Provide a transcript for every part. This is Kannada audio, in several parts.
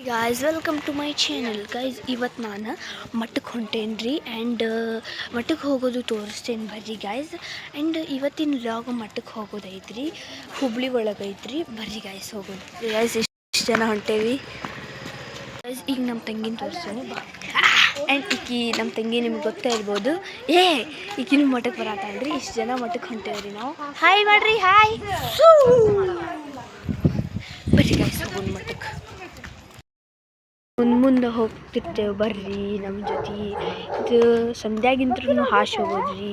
Guys welcome to my channel guys. ಇವತ್ತು ನಾನು ಮಠಕ್ಕೆ ಹೊಂಟೇನಿ ರೀ. ಆ್ಯಂಡ್ ಮಠಕ್ಕೆ ಹೋಗೋದು ತೋರಿಸ್ತೇನೆ ಬರ್ರಿ ಗಾಯ್ಸ್. ಆ್ಯಂಡ್ ಇವತ್ತಿನ ವ್ಲಾಗ್ ಮಠಕ್ಕೆ ಹೋಗೋದು ಐತ್ರಿ, ಹುಬ್ಳಿ ಒಳಗೆ ಐತ್ರಿ. ಬರ್ರಿ ಗಾಯ್ಸ್ ಹೋಗೋದು. ಗಾಯ್ಸ್ ಎಷ್ಟು ಜನ ಹೊಂಟೇವಿ ಗೈಸ್. ಈಗ ನಮ್ಮ ತಂಗಿನ ತೋರಿಸ್ತೇನೆ ಬಾ. ಆ್ಯಂಡ್ ನಮ್ಮ ತಂಗಿ ನಿಮ್ಗೆ ಗೊತ್ತೇ ಇರ್ಬೋದು. ಈಗಿನ ಮಠಕ್ಕೆ ಬರತ್ತಾಳ್ರಿ. ಇಷ್ಟು ಜನ ಮಠಕ್ಕೆ ಹೊಂಟೇವ್ರಿ ನಾವು. ಹಾಯ್ ಮಾಡ್ರಿ, ಹಾಯ್. ಬರ್ರಿ ಗಾಯ್ಸ್ ಹೋಗೋದು ಮಠಕ್ಕೆ. ಮುಂದೆ ಹೋಗ್ತಿರ್ತೇವೆ ಬರ್ರಿ ನಮ್ಮ ಜೊತೆ. ಇದು ಸಂಧ್ಯಾಗಿಂತ್ರೂ ಹಾಶ್ ಹೋಗೋದ್ರಿ.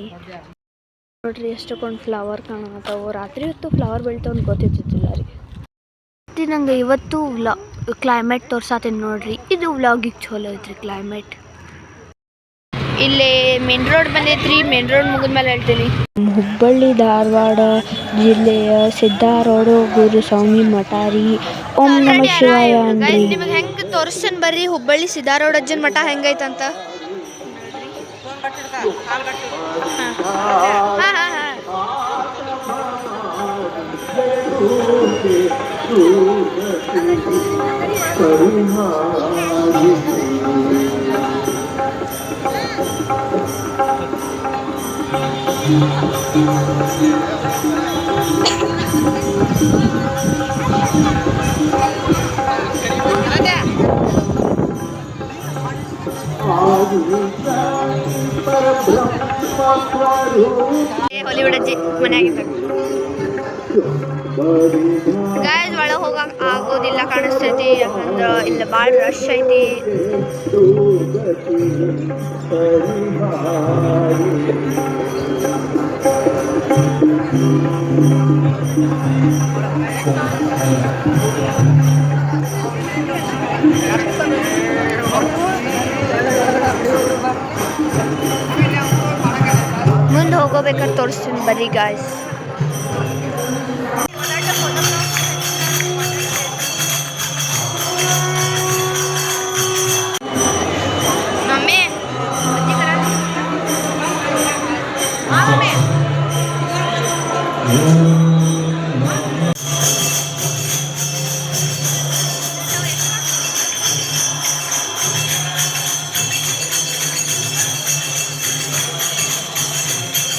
ನೋಡ್ರಿ ಎಷ್ಟೊಂದು ಫ್ಲವರ್ ಕಾಣತ್ತಾವು. ರಾತ್ರಿ ಹೊತ್ತು ಫ್ಲವರ್ ಬೆಳಿತಾವ ಅಂತ ಗೊತ್ತಿರ್ತಿಲ್ಲ ರೀ. ನಂಗೆ ಇವತ್ತು ಕ್ಲೈಮೇಟ್ ತೋರ್ಸಾತೀನಿ ನೋಡ್ರಿ. ಇದು ವ್ಲಾಗಿಗೆ ಚಲೋ ಐತ್ರಿ ಕ್ಲೈಮೇಟ್. ಇಲ್ಲೇ ಮೇನ್ ರೋಡ್ ಬಂದೈತ್ರಿ. ಮೇನ್ ರೋಡ್ ಮುಗಿದ್ಮೇಲೆ ಹೇಳ್ತೀನಿ. ಹುಬ್ಬಳ್ಳಿ ಧಾರವಾಡ ಜಿಲ್ಲೆಯ ಸಿದ್ದಾರೂಢ ಗುರುಸ್ವಾಮಿ ಮಠ ರೀ. ಓಂ ನಮಃ ಶಿವಾಯ ಅಂದ್ರಿ. ನಿಮಗೆ ಹೆಂಗೆ ತೋರಿಸ್ತೇನೆ ಬರ್ರಿ ಹುಬ್ಬಳ್ಳಿ ಸಿದ್ದಾರೂಢ ಅಜ್ಜನ ಮಠ ಹೆಂಗೈತಂತ. ಹಾಲಿವುಡ್ ಅಜ್ಜಿ ಮನೆಯಾಗಿದ್ದಾಗ ಗಾಯ್ಸ್ ಒಳಗೆ ಹೋಗಕ್ಕೆ ಆಗೋದಿಲ್ಲ ಕಾಣಿಸ್ತೈತಿ. ಯಾಕಂದ್ರೆ ಇಲ್ಲ ಭಾಳ ರಶ್ ಐತಿ. ಮುಂದೆ ಹೋಗೋಬೇಕಾದ್ರೆ ತೋರಿಸ್ತೀನಿ ಬರ್ರಿ ಗಾಯ್ಸ್.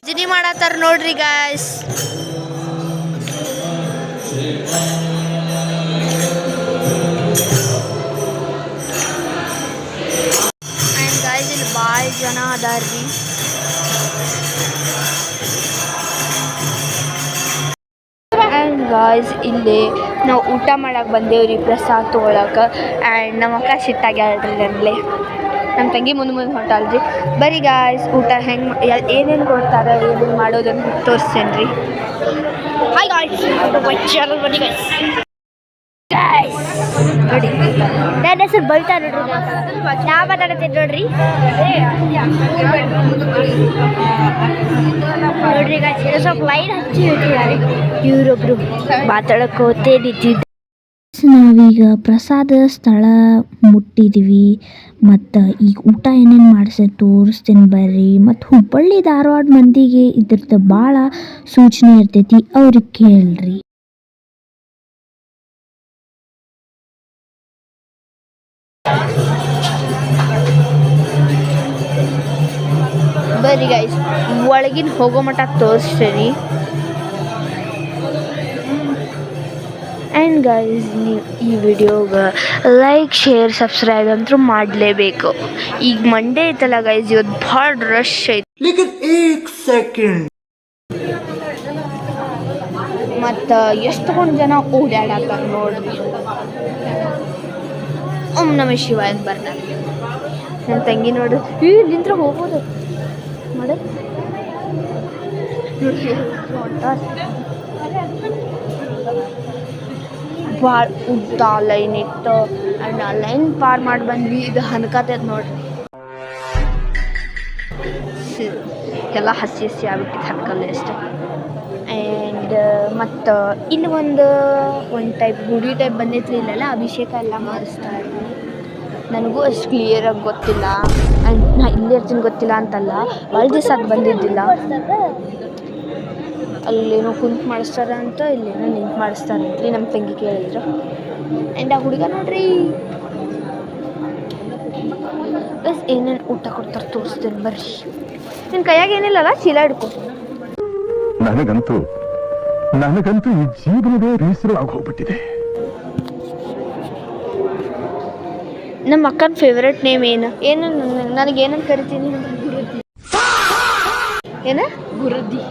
ಭಜನೆ ಮಾಡತ್ತಾರ ನೋಡ್ರಿ ಗಾಯ್ಸ್. ಆ್ಯಂಡ್ ಗಾಯ್ಸ್ ಇಲ್ಲಿ ಭಾಳ ಜನ ಅದಾರ್ರಿ. ಆ್ಯಂಡ್ ಗಾಯ್ಸ್ ಇಲ್ಲಿ ನಾವು ಊಟ ಮಾಡಕ್ಕೆ ಬಂದೇವ್ರಿ, ಪ್ರಸಾದ ತೊಗೊಳಕ್ಕೆ. ಆ್ಯಂಡ್ ನಮ್ಮ ಅಕ್ಕ ಸಿಟ್ಟಾಗ್ಯಾಳ್ರಿ ನನ್ಲೆ. ನಮ್ಮ ತಂಗಿ ಮುಂದೆ ಹೊಂಟಾಳ್ರಿ. ಬರೀ ಗಾಯ್ಸ್ ಊಟ ಹೆಂಗೆ ಏನೇನು ಕೊಡ್ತಾರೆ, ಏನೇನು ಮಾಡೋದನ್ನು ತೋರಿಸ್ತೇನೆ ರೀ. ಹಾಯ್ ಗಾಯ್ಸ್ ಬನ್ನಿ ಗಾಯ್ಸ್. ನೋಡಿ ನನ್ನ ಹೆಸರು ಬಲ್ತಾ ನೋಡ್ರಿ. ನಾ ಮಾತಾಡತ್ತೇನೆ ನೋಡ್ರಿ. ನೋಡ್ರಿ ಗಾಯ್ಸ್ ಸ್ವಲ್ಪ ಲೈಟ್ ಹಚ್ಚಿ ಇಟ್ಟಿದ್ದಾರೆ. ಇವರೊಬ್ರು ಮಾತಾಡಕ್ಕೆ ಹೋಗ್ತೇ ನಿಂತಿದ್ದ. ನಾವೀಗ ಪ್ರಸಾದ ಸ್ಥಳ ಮುಟ್ಟಿದ್ವಿ. ಮತ್ತು ಈಗ ಊಟ ಏನೇನು ಮಾಡಿಸಿ ತೋರಿಸ್ತೀನಿ ಬರ್ರಿ. ಮತ್ತು ಹುಬ್ಬಳ್ಳಿ ಧಾರವಾಡ ಮಂದಿಗೆ ಇದ್ರದ್ದು ಭಾಳ ಸೂಚನೆ ಇರ್ತೈತಿ, ಅವ್ರಿಗೆ ಕೇಳ್ರಿ. ಬರ್ರಿ ಗೈಸ್ ಒಳಗಿನ ಹೋಗೋ ಮಟ್ಟ ತೋರಿಸ್ತೀನಿ. ಆ್ಯಂಡ್ ಗೈಸ್ ನೀವು ಈ ವಿಡಿಯೋಗೆ ಲೈಕ್ ಶೇರ್ ಸಬ್ಸ್ಕ್ರೈಬ್ ಅಂತೂ ಮಾಡಲೇಬೇಕು. ಈಗ ಮಂಡೇ ಐತಲ್ಲ ಗೈಸ್, ಇವತ್ತು ಭಾಳ ರಶ್ ಐತಿ. ಮತ್ತು ಎಷ್ಟೊಂದು ಜನ ಓಡಾಡತ್ತಾರ ನೋಡ್ರಿ. ಓಂ ನಮಃ ಶಿವಾಯ ಅಂತ ಬರ್ತಾರೆ. ನನ್ನ ತಂಗಿ ನೋಡು ನಿಂತ್ರ ಹೋಗ್ಬೋದು ನೋಡು. ಭಾಳ ಉದ್ದ ಲೈನ್ ಇತ್ತು. ಆ್ಯಂಡ್ ಆ ಲೈನ್ ಪಾರ್ ಮಾಡಿ ಬಂದ್ವಿ. ಇದು ಹನ್ಕತೈತೆ ನೋಡ್ರಿ. ಎಲ್ಲ ಹಸಿ ಹಸಿ ಆಗ್ಬಿಟ್ಟಿತ್ತು ಹನ್ಕಲ್ಲ ಎಷ್ಟು. ಆ್ಯಂಡ್ ಮತ್ತು ಇಲ್ಲಿ ಒಂದು ಟೈಪ್ ಗುಡಿ ಟೈಪ್ ಬಂದೈತ್ರಿ. ಇಲ್ಲೆಲ್ಲ ಅಭಿಷೇಕ ಎಲ್ಲ ಮಾಡಿಸ್ತಾರೆ. ನನಗೂ ಅಷ್ಟು ಕ್ಲಿಯರಾಗಿ ಗೊತ್ತಿಲ್ಲ. ಆ್ಯಂಡ್ ನಾ ಇಲ್ಲೇ ಇರ್ತೀನಿ ಗೊತ್ತಿಲ್ಲ ಅಂತಲ್ಲ, ಭಾಳ ದಿವಸ ಅದು ಬಂದಿದ್ದಿಲ್ಲ. ಅಲ್ಲೇನೋ ಕುಂತು ಮಾಡಿಸ್ತಾರ ಅಂತ, ಇಲ್ಲೇನೋ ನಿಂತು ಮಾಡಿಸ್ತಾರಂತ್ರಿ ನಮ್ಮ ತಂಗಿ ಕೇಳಿದ್ರು. ಆ್ಯಂಡ್ ಆ ಹುಡುಗ ನೋಡ್ರಿ ಪ್ಲಸ್ ಏನೇನು ಊಟ ಕೊಡ್ತಾರೆ ತೋರಿಸ್ತೇನೆ ಬರ್ರಿ. ನಿನ್ನ ಕೈಯಾಗ ಏನಿಲ್ಲಲ್ಲ, ಚೀಲ ಹಿಡ್ಕೊ. ನನಗಂತೂ ಈ ಜೀವನವೇ ಬೇಸರವಾಗಿ ಹೋಗ್ಬಿಟ್ಟಿದೆ. ನಮ್ಮ ಅಕ್ಕನ ಫೇವ್ರೆಟ್ ನೇಮ್ ಏನು ನನಗೇನಂತ ಕರಿತೀನಿ? ಏನ ಗುರದ್ದಿ.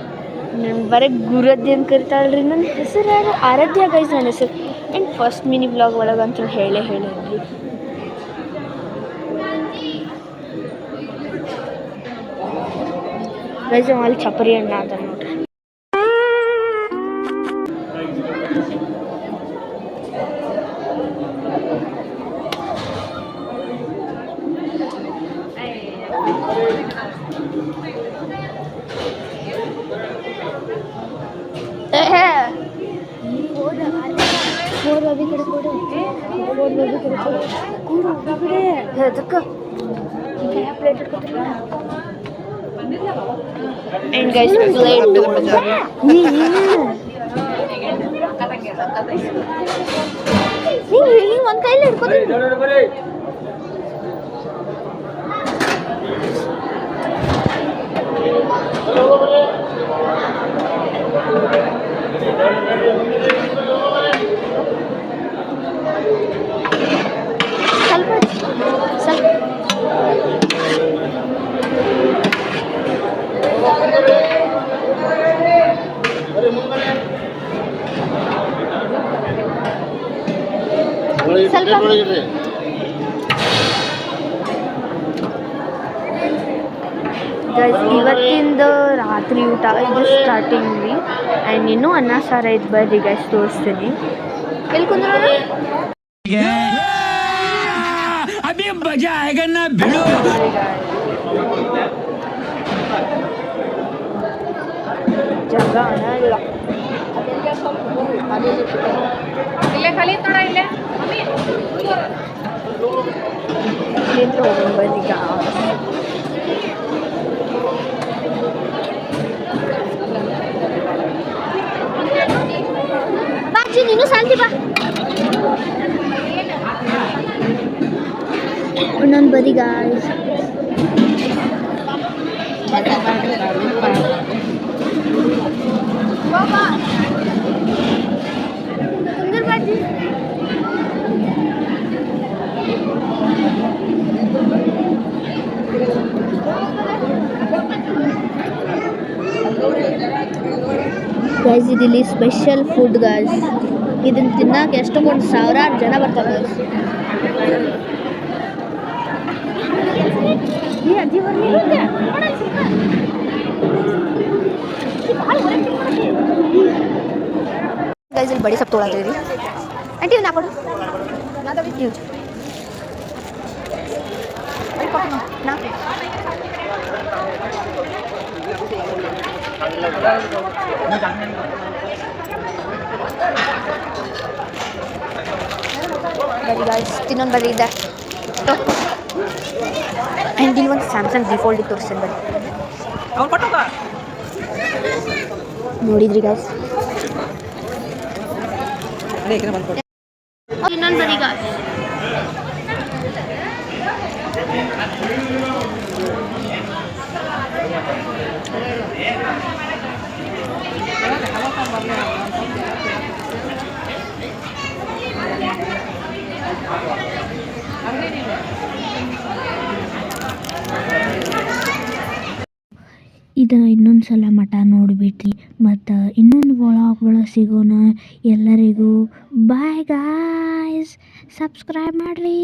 ನನ್ನ ಬರೀ ಗುರದ್ದಿ ಅಂತ ಕರಿತಾಳ್ರಿ. ನನ್ನ ಹೆಸರು ಯಾರು? ಆರಾಧ್ಯ ಗೈಸ್ ನನ್ನ ಹೆಸರು. ಆ್ಯಂಡ್ ಫಸ್ಟ್ ಮಿನಿ ಬ್ಲಾಗ್ ಒಳಗಂತೂ ಹೇಳೇನ್ರಿ. ಗೈಸ್ ಅಲ್ಲಿ ಚಪ್ಪರಿ ಅಣ್ಣ ಅದ ನೋಡ್ರಿ. And guys, plate ತಗೊಳ್ಳಿ. ಹಿಂಗೆ ಒಂದು ಕೈಲಿ ಹಿಡ್ಕೊತೀನಿ. ಇವತ್ತಿಂದ ರಾತ್ರಿ ಊಟ ಇದು ಸ್ಟಾರ್ಟಿಂಗ್ ಆ್ಯಂಡ್ ಇನ್ನೂ ಅನ್ನ ಸಾರ ಐತೆ. ಬರ್ರಿ ಗೈಸ್ ತೋರಿಸ್ತೀನಿ. ಎಲ್ಲಿ ಕುಂದ್ರ ಜಾಗ ಅನ್ನಲ್ಲ. ಬಾಚಿ ನೀನು ಶಾಂತಿ ಬಾ. ಇನ್ನೊಂದು ಬರಿ ಗಾಯ್ಸ್. ಗೈಸ್ ಇದಿಲ್ಲಿ ಸ್ಪೆಷಲ್ ಫುಡ್ ಗೈಸ್. ಇದನ್ನ ತಿನ್ನಕ್ಕೆ ಎಷ್ಟೊಂದು ಸಾವಿರಾರು ಜನ ಬರ್ತಾರೆ ಗೈಸ್. ಗೈಸ್ ಇಲ್ಲಿ ಬಡಿ ಸೊಪ್ಪು ತೊಗೊಳತ್ತೀವಿ. ಆಂಟಿ ಇವ್ನ ಹಾಕೊಡು. ತಿನ್ನೊಂದು ಬರೀ ಇದೆ. ಆ್ಯಂಡ್ ಇಲ್ಲಿ ಒಂದು ಸ್ಯಾಮ್ಸಂಗ್ ಡಿಫಾಲ್ಟ್ ತೋರಿಸ್ತೀನಿ ಬರೀ. ನೋಡಿದ್ರಿ ಗಾಯ್ಸ್. ಇನ್ನೊಂದು ಬರೀ ಗಾಯ್ಸ್. ಇದು ಇನ್ನೊಂದು ಸಲ ಮಠ ನೋಡಿಬಿಟ್ರಿ. ಮತ್ತು ಇನ್ನೊಂದು ವ್ಲಾಗ್ ಸಿಗೋಣ. ಎಲ್ಲರಿಗೂ ಬಾಯ್ ಗಾಯ್ಸ್. ಸಬ್ಸ್ಕ್ರೈಬ್ ಮಾಡಿರಿ.